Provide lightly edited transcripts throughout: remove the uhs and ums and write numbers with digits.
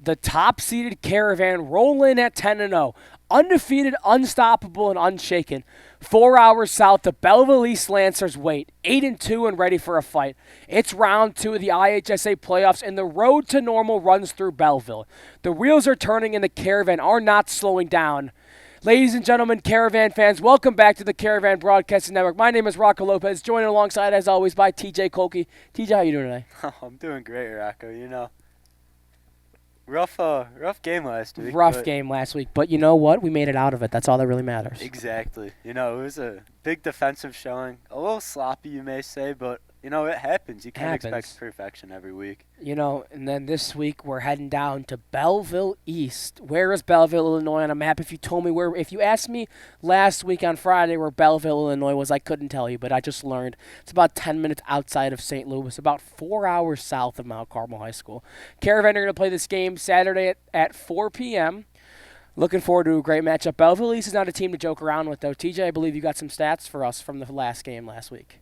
the top-seeded Caravan roll in at 10-0. Undefeated, unstoppable, and unshaken. 4 hours south, the Belleville East Lancers wait, 8-2 and ready for a fight. It's round 2 of the IHSA playoffs, and the road to normal runs through Belleville. The wheels are turning, and the Caravan are not slowing down. Ladies and gentlemen, Caravan fans, welcome back to the Caravan Broadcasting Network. My name is Rocco Lopez, joined alongside, as always, by TJ Kolke. TJ, how you doing today? I'm doing great, Rocco. Rough game last week. Rough game last week, but you know what? We made it out of it. That's all that really matters. Exactly. It was a big defensive showing. A little sloppy, you may say, but, it happens. You can't expect perfection every week. And then this week we're heading down to Belleville East. Where is Belleville, Illinois on a map? If you asked me last week on Friday where Belleville, Illinois was, I couldn't tell you, but I just learned. It's about 10 minutes outside of St. Louis, about 4 hours south of Mount Carmel High School. Caravan are going to play this game Saturday at 4 p.m. Looking forward to a great matchup. Belleville East is not a team to joke around with, though. TJ, I believe you got some stats for us from the last game last week.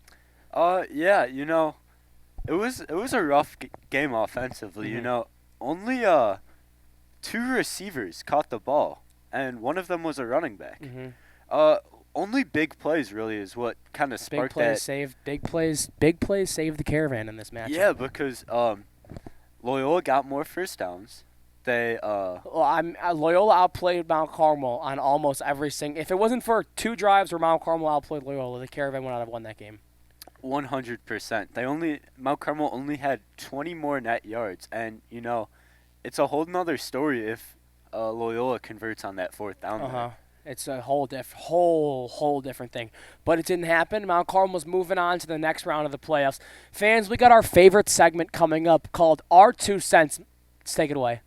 Yeah, it was a rough game offensively. Mm-hmm. Only 2 receivers caught the ball, and one of them was a running back. Mm-hmm. Only big plays really is what kind of sparked that. Big plays saved the Caravan in this match. Yeah, because Loyola got more first downs. Loyola outplayed Mount Carmel on almost every single. If it wasn't for 2 drives where Mount Carmel outplayed Loyola, the Caravan would not have won that game. 100%. Mount Carmel only had 20 more net yards, and it's a whole nother story if Loyola converts on that 4th down. There. It's a whole different thing. But it didn't happen. Mount Carmel's moving on to the next round of the playoffs. Fans, we got our favorite segment coming up called Our 2 Cents. Let's take it away.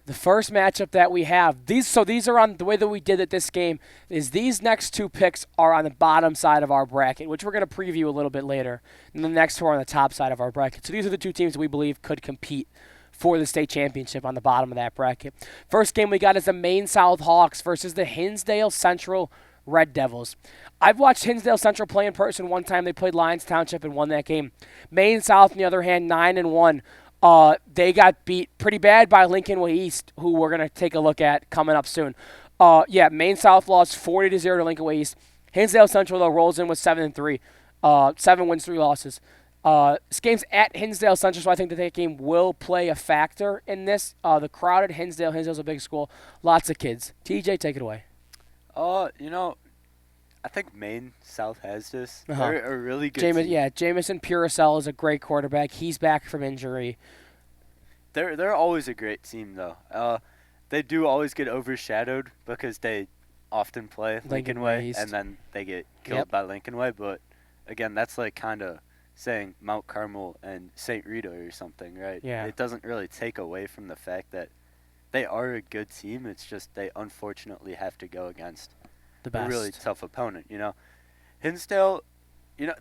The first matchup that we have, these are on the way that we did it this game, is these next 2 picks are on the bottom side of our bracket, which we're going to preview a little bit later. And the next 2 are on the top side of our bracket. So these are the 2 teams that we believe could compete for the state championship on the bottom of that bracket. First game we got is the Maine South Hawks versus the Hinsdale Central Red Devils. I've watched Hinsdale Central play in person one time. They played Lyons Township and won that game. Maine South, on the other hand, 9-1. They got beat pretty bad by Lincoln Way East, who we're going to take a look at coming up soon. Maine South lost 40-0 to Lincoln Way East. Hinsdale Central, though, rolls in with 7-3. 7 wins, 3 losses. This game's at Hinsdale Central, so I think that game will play a factor in this. The crowded Hinsdale's a big school. Lots of kids. TJ, take it away. I think Maine South has this. They're a really good team. Yeah, Jamison Puricell is a great quarterback. He's back from injury. They're always a great team, though. They do always get overshadowed because they often play Lincoln Way, and then they get killed by Lincoln Way. But, again, that's like kind of saying Mount Carmel and St. Rita or something, right? Yeah. It doesn't really take away from the fact that they are a good team. It's just they unfortunately have to go against the best. A really tough opponent, Hinsdale,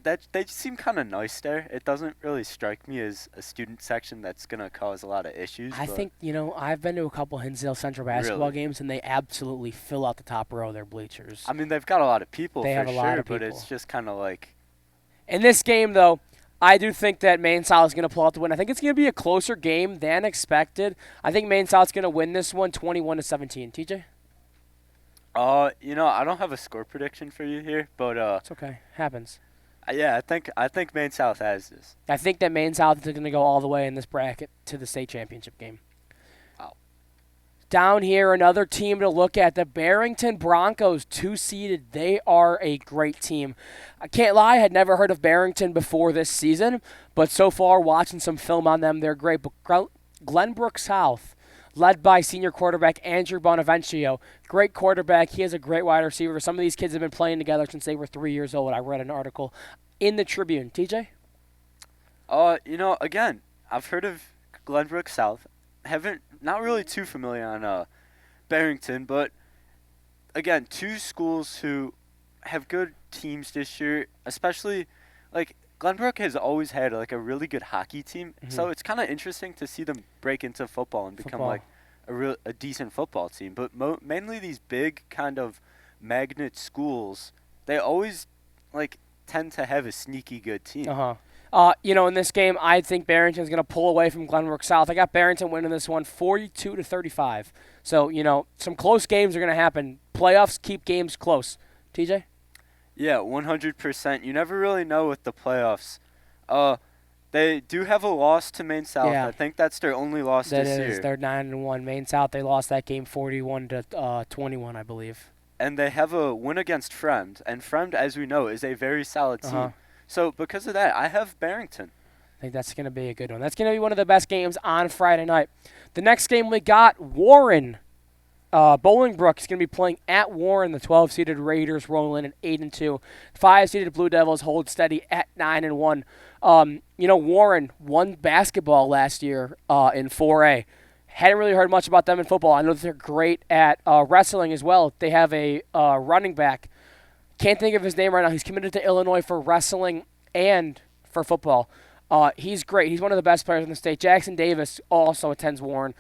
that they seem kind of nice there. It doesn't really strike me as a student section that's going to cause a lot of issues. I think, I've been to a couple Hinsdale Central basketball games, and they absolutely fill out the top row of their bleachers. I mean, they've got a lot of people they for have a sure, lot of people. But it's just kind of like... In this game, though, I do think that Maine South is going to pull out the win. I think it's going to be a closer game than expected. I think Maine South's going to win this one 21-17. TJ? I don't have a score prediction for you here, but it's okay. Happens. Yeah, I think Maine South has this. I think that Maine South is going to go all the way in this bracket to the state championship game. Wow. Down here, another team to look at, the Barrington Broncos, 2-seeded. They are a great team. I can't lie, I had never heard of Barrington before this season, but so far, watching some film on them, they're great. But Glenbrook South, led by senior quarterback Andrew Bonavencio. Great quarterback. He has a great wide receiver. Some of these kids have been playing together since they were 3 years old. I read an article in the Tribune. TJ? Again, I've heard of Glenbrook South. Not really too familiar on Barrington, but again, 2 schools who have good teams this year, especially like Glenbrook has always had like a really good hockey team, so it's kind of interesting to see them break into football and become like a decent football team. But mainly these big kind of magnet schools, they always like tend to have a sneaky good team. In this game, I think Barrington's going to pull away from Glenbrook South. I got Barrington winning this one 42-35. So, some close games are going to happen. Playoffs keep games close. TJ? Yeah, 100%. You never really know with the playoffs. They do have a loss to Maine South. Yeah. I think that's their only loss this year. That is. They're 9-1. Maine South, they lost that game 41-21, I believe. And they have a win against Fremd. And Fremd, as we know, is a very solid team. So because of that, I have Barrington. I think that's going to be a good one. That's going to be one of the best games on Friday night. The next game we got, Warren. Bolingbrook is going to be playing at Warren. The 12-seeded Raiders roll in at 8-2. 5-seeded Blue Devils hold steady at 9-1. Warren won basketball last year in 4A. Hadn't really heard much about them in football. I know that they're great at wrestling as well. They have a running back. Can't think of his name right now. He's committed to Illinois for wrestling and for football. He's great. He's one of the best players in the state. Jackson Davis also attends Warren.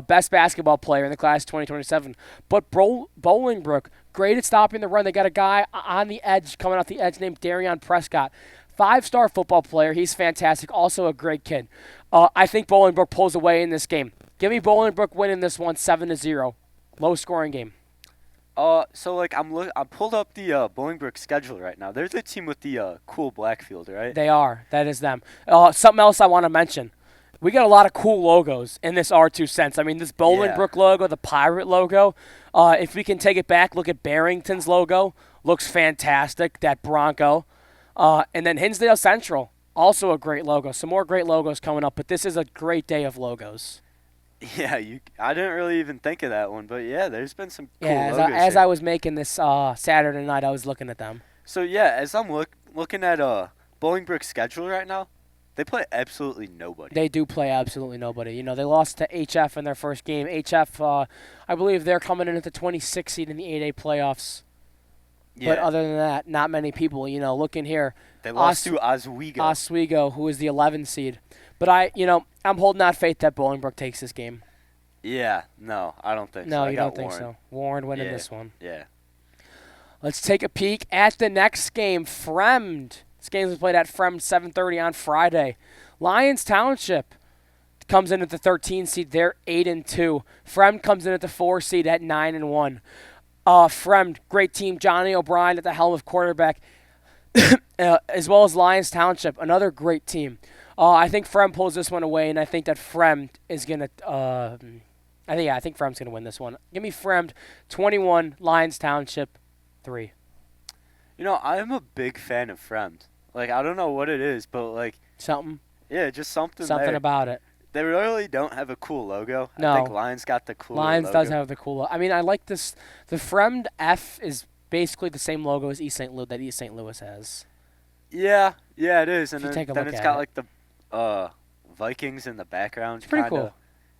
Best basketball player in the class 2027. But Bolingbrook, great at stopping the run. They got a guy on the edge, coming off the edge, named Darion Prescott. 5-star football player. He's fantastic. Also a great kid. I think Bolingbrook pulls away in this game. Give me Bolingbrook winning this one 7-0. Low-scoring game. I pulled up the Bolingbrook schedule right now. There's a team with the cool black field, right? They are. That is them. Something else I want to mention. We got a lot of cool logos in this R2 Cents. I mean, this Bolingbrook logo, the pirate logo. If we can take it back, look at Barrington's logo. Looks fantastic, that Bronco. And then Hinsdale Central, also a great logo. Some more great logos coming up, but this is a great day of logos. Yeah, I didn't really even think of that one, but yeah, there's been some cool logos as here. I was making this Saturday night, I was looking at them. So yeah, as I'm looking at Bolingbrook's schedule right now, they play absolutely nobody. They do play absolutely nobody. They lost to HF in their first game. HF, I believe they're coming in at the 26th seed in the 8A playoffs. Yeah. But other than that, not many people. Looking here. They lost to Oswego. Oswego, who is the 11th seed. But I'm holding out faith that Bolingbrook takes this game. Yeah, no, I don't think so. No, you don't think so. Warren winning this one. Yeah. Let's take a peek at the next game. Fremd. This game was played at Fremd 7:30 on Friday. Lyons Township comes in at the 13 seed. They're 8-2. Fremd comes in at the 4 seed at 9-1. Fremd, great team. Johnny O'Brien at the helm of quarterback, as well as Lyons Township, another great team. I think Fremd pulls this one away, and I think that Fremd is gonna. I think Fremd's gonna win this one. Give me Fremd 21, Lyons Township 3. I'm a big fan of Fremd. I don't know what it is, but something. Yeah, just something there. About it. They really don't have a cool logo. No. I think Lyons got the cool logo. Lyons does have the cool logo. I mean, I like this. The Fremd F is basically the same logo as East St. Louis has. Yeah, it is. And then it's got the Vikings in the background. It's pretty cool.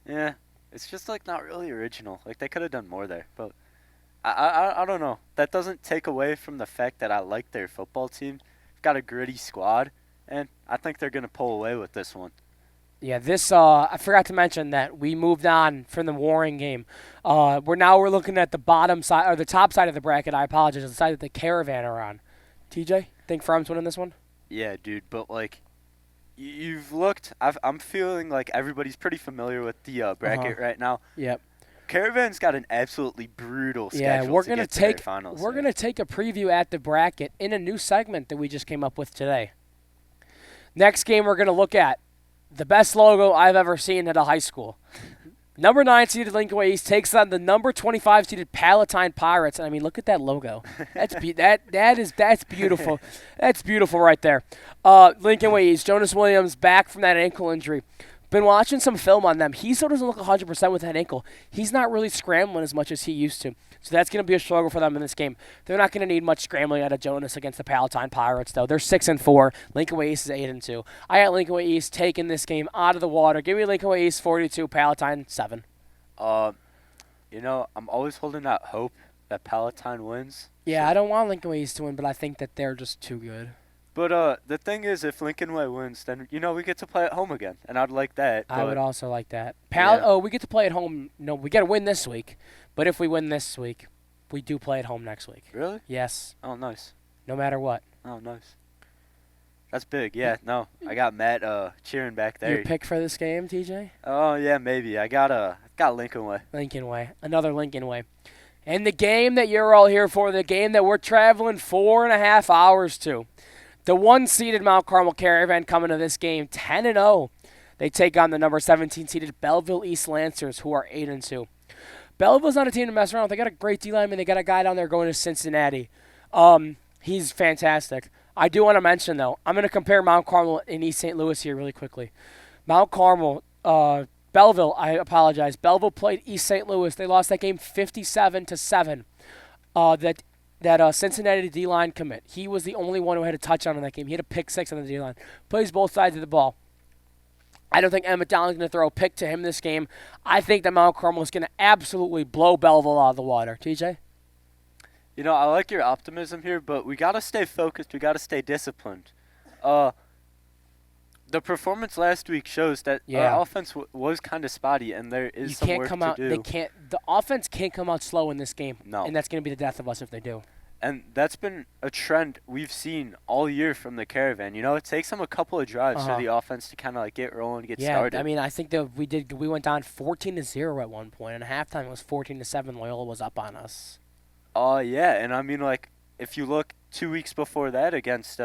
Yeah, it's just not really original. They could have done more there, but I don't know. That doesn't take away from the fact that I like their football team. They've got a gritty squad, and I think they're gonna pull away with this one. Yeah, this I forgot to mention that we moved on from the Warren game. We're looking at the bottom side or the top side of the bracket. I apologize, the side that the Caravan are on. TJ, think Fremd's winning this one? Yeah, dude, but you've looked. I'm feeling like everybody's pretty familiar with the bracket right now. Yep. Caravan's got an absolutely brutal schedule. Yeah, we're gonna take finals. We're gonna take a preview at the bracket in a new segment that we just came up with today. Next game we're gonna look at the best logo I've ever seen at a high school. Number 9 seeded Lincoln Way East takes on the number 25 seeded Palatine Pirates. And I mean, look at that logo. That's beautiful. That's beautiful right there. Lincoln Way East, Jonas Williams back from that ankle injury. Been watching some film on them. He still doesn't look 100% with that ankle. He's not really scrambling as much as he used to. So that's going to be a struggle for them in this game. They're not going to need much scrambling out of Jonas against the Palatine Pirates, though. They're 6-4. Lincoln Way East is 8-2. I got Lincoln Way East taking this game out of the water. Give me Lincoln Way East 42, Palatine 7. I'm always holding out hope that Palatine wins. Yeah, I don't want Lincoln Way East to win, but I think that they're just too good. But the thing is, if Lincoln Way wins, then we get to play at home again, and I'd like that. I would also like that. We get to play at home. No, we got to win this week. But if we win this week, we do play at home next week. Really? Yes. Oh, nice. No matter what. Oh, nice. That's big. Yeah, no. I got Matt cheering back Your there. pick for this game, TJ? Oh, yeah, maybe. I got Lincoln Way. Lincoln Way. Another Lincoln Way. And the game that you're all here for, the game that we're traveling 4.5 hours to. The one-seeded Mount Carmel Caravan coming to this game 10-0. They take on the number 17-seeded Belleville East Lancers, who are 8-2. Belleville's not a team to mess around with. They got a great D-lineman. They got a guy down there going to Cincinnati. He's fantastic. I do want to mention, though, I'm going to compare Mount Carmel and East St. Louis here really quickly. Mount Carmel, Belleville, I apologize. Belleville played East St. Louis. They lost that game 57-7. That Cincinnati D-line commit, he was the only one who had a touchdown in that game. He had a pick six on the D-line. Plays both sides of the ball. I don't think Emmett Dowling's going to throw a pick to him this game. I think that Mount Carmel is going to absolutely blow Belleville out of the water. TJ? You know, I like your optimism here, but we got to stay focused. We got to stay disciplined. The performance last week shows that our offense was kind of spotty, and there is some work to do. The offense can't come out slow in this game. No. And that's going to be the death of us if they do. And that's been a trend we've seen all year from the Caravan. You know, it takes them a couple of drives for the offense to kind of like get rolling, get started. Yeah, I mean, I think that we went down 14-0 at one point, and at halftime it was 14-7. Loyola was up on us. Yeah, and I mean, like, if you look 2 weeks before that against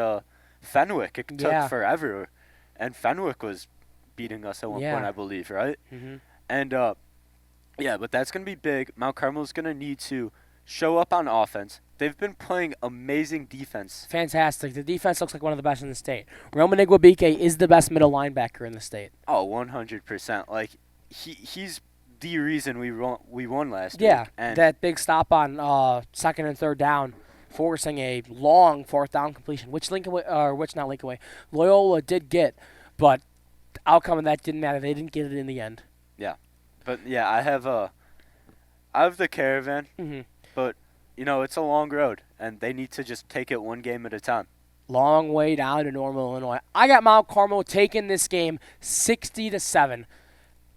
Fenwick, it took forever, and Fenwick was beating us at one point, I believe, right? Mm-hmm. And, but that's going to be big. Mount Carmel's going to need to show up on offense. They've been playing amazing defense. Fantastic. The defense looks like one of the best in the state. Roman Iguabike is the best middle linebacker in the state. Oh, 100%. Like, he's the reason we won last week. Yeah, And that big stop on second and third down, forcing a long fourth down completion, which Loyola did get, but the outcome of that didn't matter. They didn't get it in the end. Yeah. But, yeah, I have the Caravan, but, you know, it's a long road, and they need to just take it one game at a time. Long way down to Normal, Illinois. I got Mount Carmel taking this game 60-7.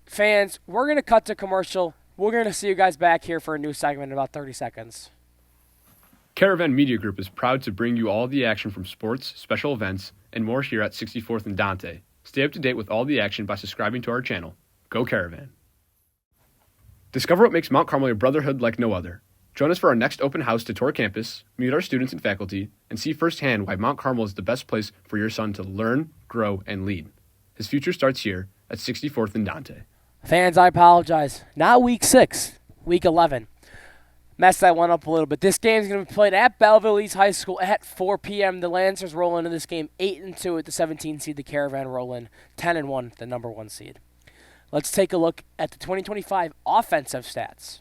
Fans, we're going to cut to commercial. We're going to see you guys back here for a new segment in about 30 seconds. Caravan Media Group is proud to bring you all the action from sports, special events, and more here at 64th and Dante. Stay up to date with all the action by subscribing to our channel. Go Caravan. Discover what makes Mount Carmel a brotherhood like no other. Join us for our next open house to tour campus, meet our students and faculty, and see firsthand why Mount Carmel is the best place for your son to learn, grow, and lead. His future starts here at 64th and Dante. Fans, I apologize. Not week 6, week 11. Messed that one up a little bit. This game is going to be played at Belleville East High School at 4 p.m. The Lancers roll into this game 8-2 at the 17 seed. The Caravan roll in 10-1, the number 1 seed. Let's take a look at the 2025 offensive stats.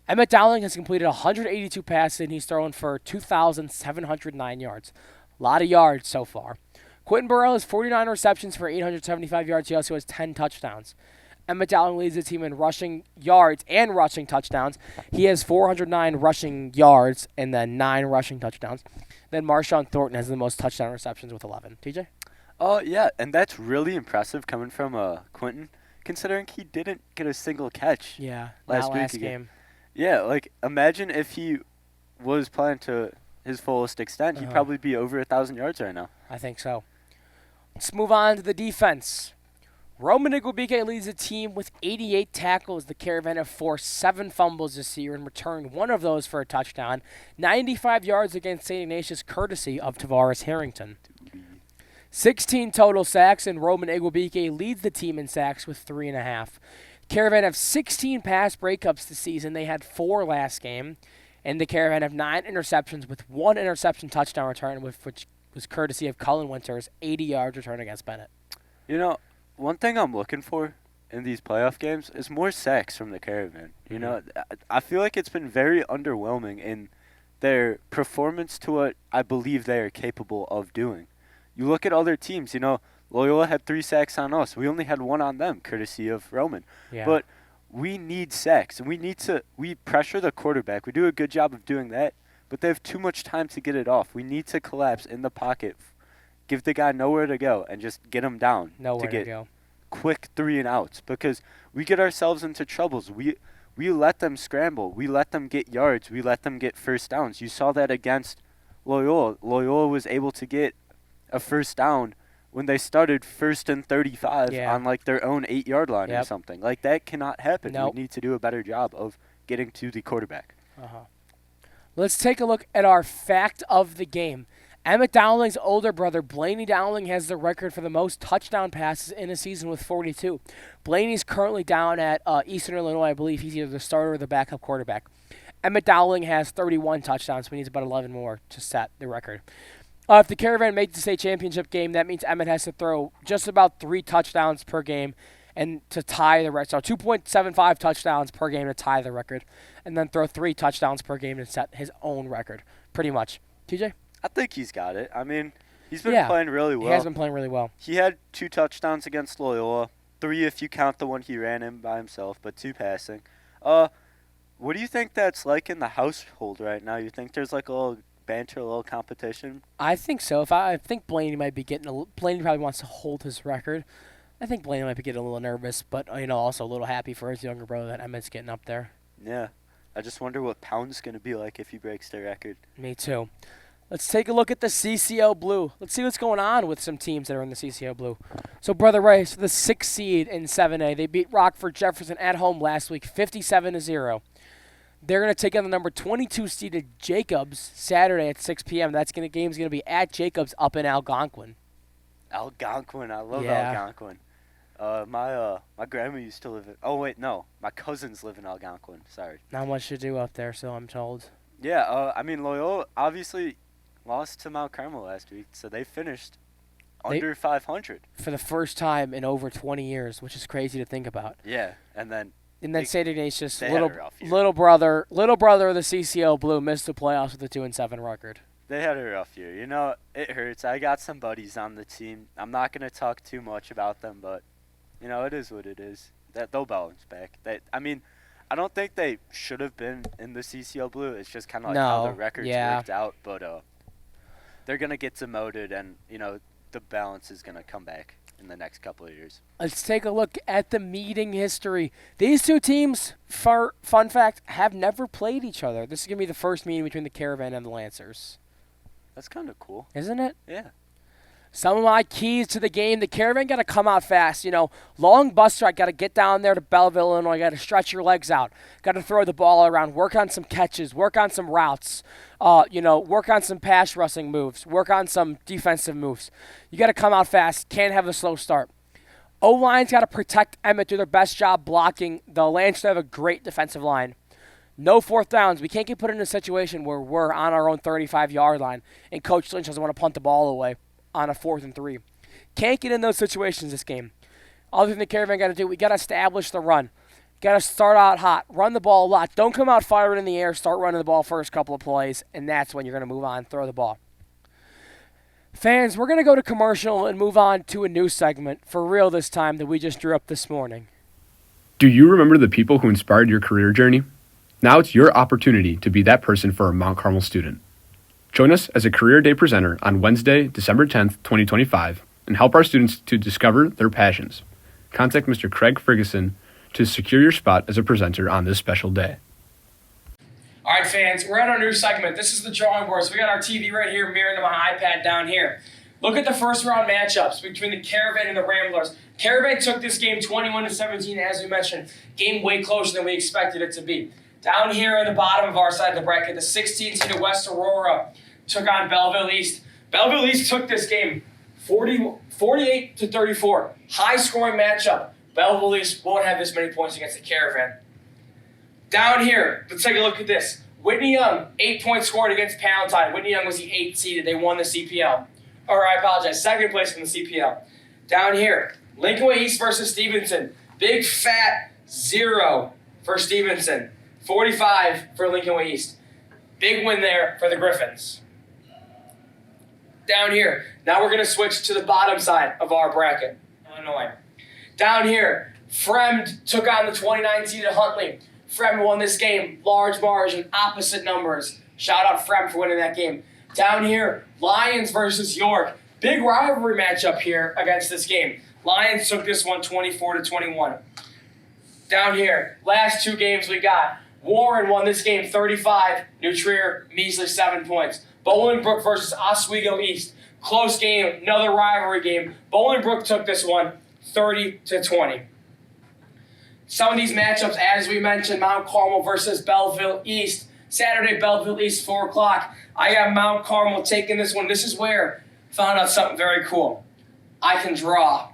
Emmett Dowling has completed 182 passes, and he's thrown for 2,709 yards. A lot of yards so far. Quentin Burrell has 49 receptions for 875 yards. He also has 10 touchdowns. Emmett Dowling leads the team in rushing yards and rushing touchdowns. He has 409 rushing yards and then 9 rushing touchdowns. Then Marshawn Thornton has the most touchdown receptions with 11. TJ? Oh, yeah, and that's really impressive coming from Quentin, considering he didn't get a single catch last game. Yeah, like, imagine if he was playing to his fullest extent, he'd probably be over 1,000 yards right now. I think so. Let's move on to the defense. Roman Iguabike leads the team with 88 tackles. The Caravan have forced 7 fumbles this year and returned 1 of those for a touchdown. 95 yards against St. Ignatius, courtesy of Tavares Harrington. 16 total sacks, and Roman Iguabike leads the team in sacks with 3.5. Caravan have 16 pass breakups this season. They had 4 last game. And the Caravan have 9 interceptions with 1 interception touchdown return, which was courtesy of Cullen Winter's 80 yards return against Bennett. You know, one thing I'm looking for in these playoff games is more sacks from the Caravan. You know, I feel like it's been very underwhelming in their performance to what I believe they are capable of doing. You look at other teams, you know, Loyola had 3 sacks on us. We only had 1 on them, courtesy of Roman. Yeah. But we need sacks. We pressure the quarterback. We do a good job of doing that, but they have too much time to get it off. We need to collapse in the pocket, give the guy nowhere to go, and just get him down Nowhere to get to go. quick 3 and outs, because we get ourselves into troubles. We let them scramble. We let them get yards. We let them get first downs. You saw that against Loyola. Loyola was able to get a first down when they started 1st and 35 Yeah. on like their own 8-yard line or Yep. something. Like that cannot happen. Nope. We need to do a better job of getting to the quarterback. Let's take a look at our fact of the game. Emmett Dowling's older brother, Blaney Dowling, has the record for the most touchdown passes in a season with 42. Blaney's currently down at Eastern Illinois. I believe he's either the starter or the backup quarterback. Emmett Dowling has 31 touchdowns, but he needs about 11 more to set the record. If the Caravan makes the state championship game, that means Emmett has to throw just about 3 touchdowns per game and to tie the record. So 2.75 touchdowns per game to tie the record, and then throw 3 touchdowns per game to set his own record, pretty much. TJ? I think he's got it. I mean, he's been playing really well. He has been playing really well. He had 2 touchdowns against Loyola, 3 if you count the one he ran in by himself, but 2 passing. What do you think that's like in the household right now? You think there's like a little banter, a little competition? I think so. I think Blaney might be getting Blaney probably wants to hold his record. I think Blaney might be getting a little nervous, but also a little happy for his younger brother that Emmett's getting up there. Yeah. I just wonder what Pound's going to be like if he breaks the record. Me too. Let's take a look at the CCO Blue. Let's see what's going on with some teams that are in the CCO Blue. So, Brother Rice, the 6th seed in 7A, they beat Rockford Jefferson at home last week, 57-0. They're going to take on the number 22 seeded Jacobs Saturday at 6 p.m. Game's going to be at Jacobs up in Algonquin. Algonquin. I love Yeah. Algonquin. My grandma used to live in... Oh, wait, no. My cousins live in Algonquin. Sorry. Not much to do up there, so I'm told. Yeah, I mean, Loyola obviously lost to Mount Carmel last week, so they finished under 500. For the first time in over 20 years, which is crazy to think about. Yeah, and then St. Ignatius, they had a rough year. little brother of the CCO Blue, missed the playoffs with a 2-7 record. They had a rough year. You know, it hurts. I got some buddies on the team. I'm not going to talk too much about them, but, you know, it is what it is. They'll bounce back. I don't think they should have been in the CCO Blue. It's just kind of like how the records worked out. But they're going to get demoted, and, you know, the balance is going to come back in the next couple of years. Let's take a look at the meeting history. These two teams, fun fact, have never played each other. This is going to be the first meeting between the Caravan and the Lancers. That's kind of cool. Isn't it? Yeah. Some of my keys to the game, the Caravan got to come out fast. You know, long bus ride, got to get down there to Belleville, Illinois, got to stretch your legs out, got to throw the ball around, work on some catches, work on some routes, work on some pass rushing moves, work on some defensive moves. You got to come out fast, can't have a slow start. O-line's got to protect Emmett, do their best job blocking. The Lancers have a great defensive line. No 4th downs. We can't get put in a situation where we're on our own 35-yard line and Coach Lynch doesn't want to punt the ball away on a 4th and 3. Can't get in those situations this game. Other than the Caravan got to do, we got to establish the run. Got to start out hot, run the ball a lot. Don't come out firing in the air, start running the ball first couple of plays, and that's when you're going to move on, throw the ball. Fans, we're going to go to commercial and move on to a new segment, for real this time, that we just drew up this morning. Do you remember the people who inspired your career journey? Now it's your opportunity to be that person for a Mount Carmel student. Join us as a Career Day presenter on Wednesday, December 10th, 2025, and help our students to discover their passions. Contact Mr. Craig Ferguson to secure your spot as a presenter on this special day. All right, fans, we're at our new segment. This is the drawing board. So we got our TV right here mirrored to my iPad down here. Look at the first round matchups between the Caravan and the Ramblers. Caravan took this game 21-17, as we mentioned. Game way closer than we expected it to be. Down here in the bottom of our side of the bracket, the 16th seed of West Aurora took on Belleville East. Belleville East took this game 48-34. High-scoring matchup. Belleville East won't have this many points against the Caravan. Down here, let's take a look at this. Whitney Young, 8 points scored against Palatine. Whitney Young was the 8th seeded. They won the CPL. Or I apologize, 2nd place in the CPL. Down here, Lincoln Way East versus Stevenson. Big fat 0 for Stevenson. 45 for Lincoln Way East. Big win there for the Griffins. Down here, now we're going to switch to the bottom side of our bracket. Illinois. Down here, Fremd took on the 29 seeded Huntley. Fremd won this game, large margin, opposite numbers. Shout out Fremd for winning that game. Down here, Lions versus York. Big rivalry matchup here against this game. Lions took this one 24-21. Down here, last 2 games we got. Warren won this game 35. New Trier, measly 7 points. Bolingbrook versus Oswego East. Close game, another rivalry game. Bolingbrook took this one 30-20. Some of these matchups, as we mentioned, Mount Carmel versus Belleville East. Saturday, Belleville East, 4 o'clock. I got Mount Carmel taking this one. This is where I found out something very cool. I can draw.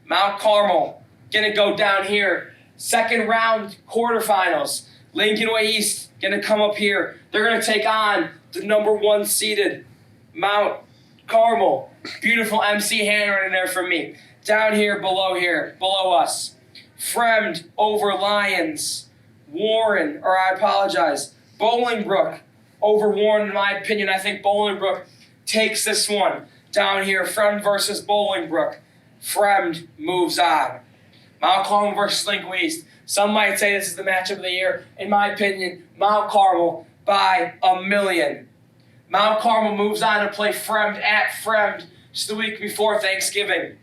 Mount Carmel going to go down here. Second round quarterfinals. Lincoln Way East going to come up here. They're going to take on the number 1 seeded Mount Carmel. Beautiful MC handwriting there for me. Down here, below us. Fremd over Lions. Bolingbrook over Warren, in my opinion. I think Bolingbrook takes this one. Down here, Fremd versus Bolingbrook. Fremd moves on. Mount Carmel versus Lincoln Way East. Some might say this is the matchup of the year. In my opinion, Mount Carmel by 1,000,000. Mount Carmel moves on to play Fremd at Fremd just the week before Thanksgiving.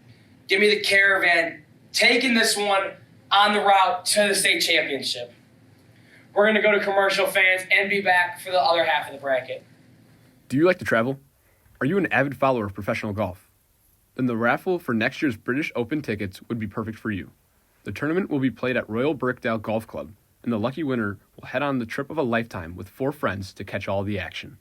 Give me the Caravan taking this one on the route to the state championship. We're going to go to commercial, fans, and be back for the other half of the bracket. Do you like to travel? Are you an avid follower of professional golf? Then the raffle for next year's British Open tickets would be perfect for you. The tournament will be played at Royal Birkdale Golf Club, and the lucky winner will head on the trip of a lifetime with 4 friends to catch all the action.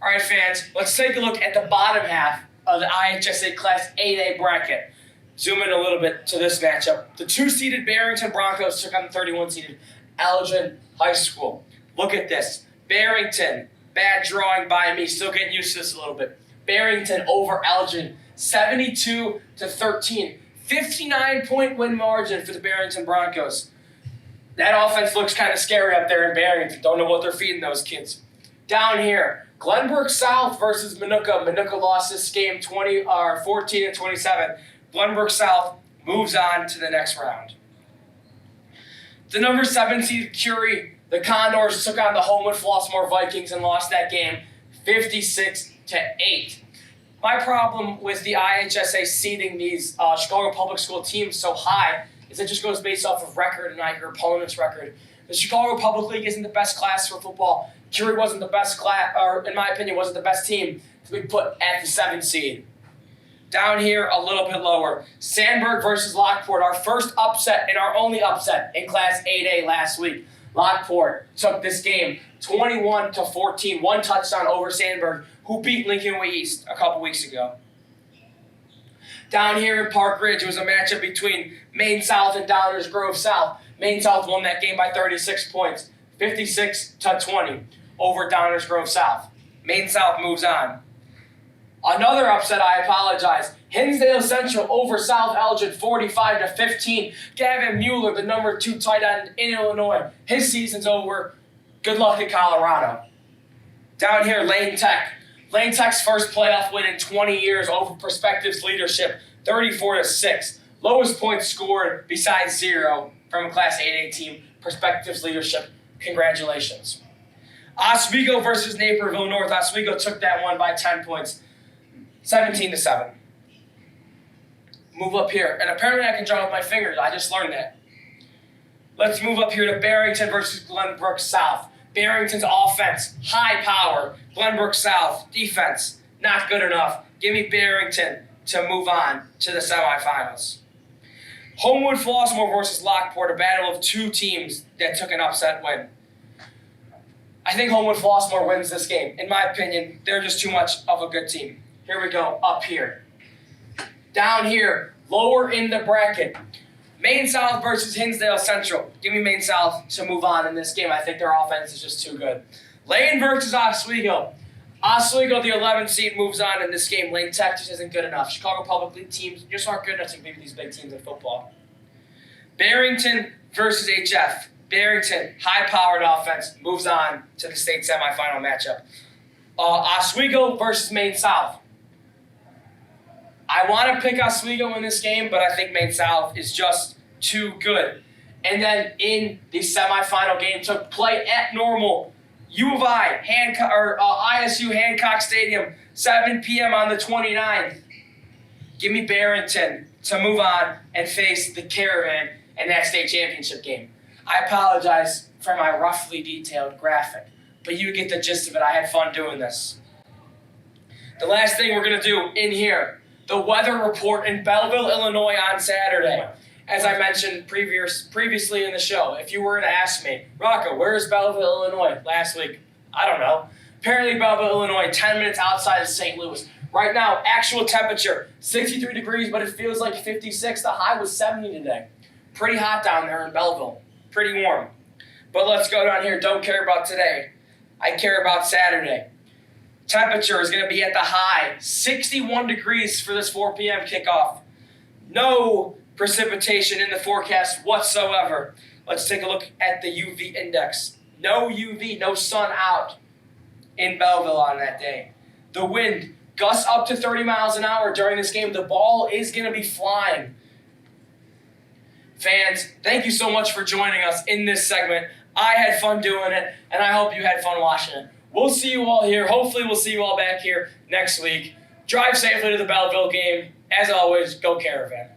All right, fans, let's take a look at the bottom half of the IHSA Class 8A bracket. Zoom in a little bit to this matchup. The 2-seeded Barrington Broncos took on the 31-seeded Elgin High School. Look at this. Barrington, bad drawing by me, still getting used to this a little bit. Barrington over Elgin, 72-13. 59-point win margin for the Barrington Broncos. That offense looks kind of scary up there in Barrington. Don't know what they're feeding those kids. Down here, Glenbrook South versus Minooka. Minooka lost this game 14-27. Glenbrook South moves on to the next round. The number 7 seed Curie, the Condors took on the Homewood Flossmoor Vikings and lost that game 56-8. My problem with the IHSA seeding these Chicago Public School teams so high is it just goes based off of record and not your opponent's record. The Chicago Public League isn't the best class for football. Curie wasn't the best class, or in my opinion, wasn't the best team to be put at the 7th seed. Down here, a little bit lower. Sandburg versus Lockport, our first upset and our only upset in Class 8A last week. Lockport took this game 21-14, 1 touchdown over Sandburg, who beat Lincoln Way East a couple weeks ago. Down here in Park Ridge, it was a matchup between Maine South and Downers Grove South. Maine South won that game by 36 points, 56-20 over Downers Grove South. Maine South moves on. Another upset, I apologize. Hinsdale Central over South Elgin, 45-15. Gavin Mueller, the number 2 tight end in Illinois. His season's over. Good luck in Colorado. Down here, Lane Tech. Lane Tech's first playoff win in 20 years over Perspective's leadership, 34-6. Lowest points scored besides 0 from a Class 8A team. Perspective's leadership. Congratulations. Oswego versus Naperville North. Oswego took that one by 10 points. 17-7. Move up here. And apparently I can draw with my fingers. I just learned that. Let's move up here to Barrington versus Glenbrook South. Barrington's offense, high power. Glenbrook South, defense, not good enough. Give me Barrington to move on to the semifinals. Homewood Flossmoor versus Lockport, a battle of 2 teams that took an upset win. I think Homewood Flossmoor wins this game. In my opinion, they're just too much of a good team. Here we go, up here. Down here, lower in the bracket. Maine South versus Hinsdale Central. Give me Maine South to move on in this game. I think their offense is just too good. Lane versus Oswego. Oswego, the 11th seed, moves on in this game. Lane Tech just isn't good enough. Chicago Public League teams just aren't good enough to beat these big teams in football. Barrington versus HF. Barrington, high-powered offense, moves on to the state semifinal matchup. Oswego versus Maine South. I want to pick Oswego in this game, but I think Maine South is just too good. And then in the semifinal game took play at Normal, U of I, ISU Hancock Stadium, 7 p.m. on the 29th. Give me Barrington to move on and face the Caravan in that state championship game. I apologize for my roughly detailed graphic, but you get the gist of it. I had fun doing this. The last thing we're going to do in here, the weather report in Belleville, Illinois on Saturday. As I mentioned previously in the show, if you were to ask me, Rocco, where's Belleville, Illinois last week? I don't know. Apparently Belleville, Illinois, 10 minutes outside of St. Louis. Right now, actual temperature, 63 degrees, but it feels like 56. The high was 70 today. Pretty hot down there in Belleville. Pretty warm. But let's go down here. Don't care about today. I care about Saturday. Temperature is going to be at the high, 61 degrees for this 4 p.m. kickoff. No precipitation in the forecast whatsoever. Let's take a look at the UV index. No UV, no sun out in Belleville on that day. The wind, gusts up to 30 miles an hour during this game. The ball is going to be flying. Fans, thank you so much for joining us in this segment. I had fun doing it, and I hope you had fun watching it. We'll see you all here. Hopefully we'll see you all back here next week. Drive safely to the Belleville game. As always, go Caravan.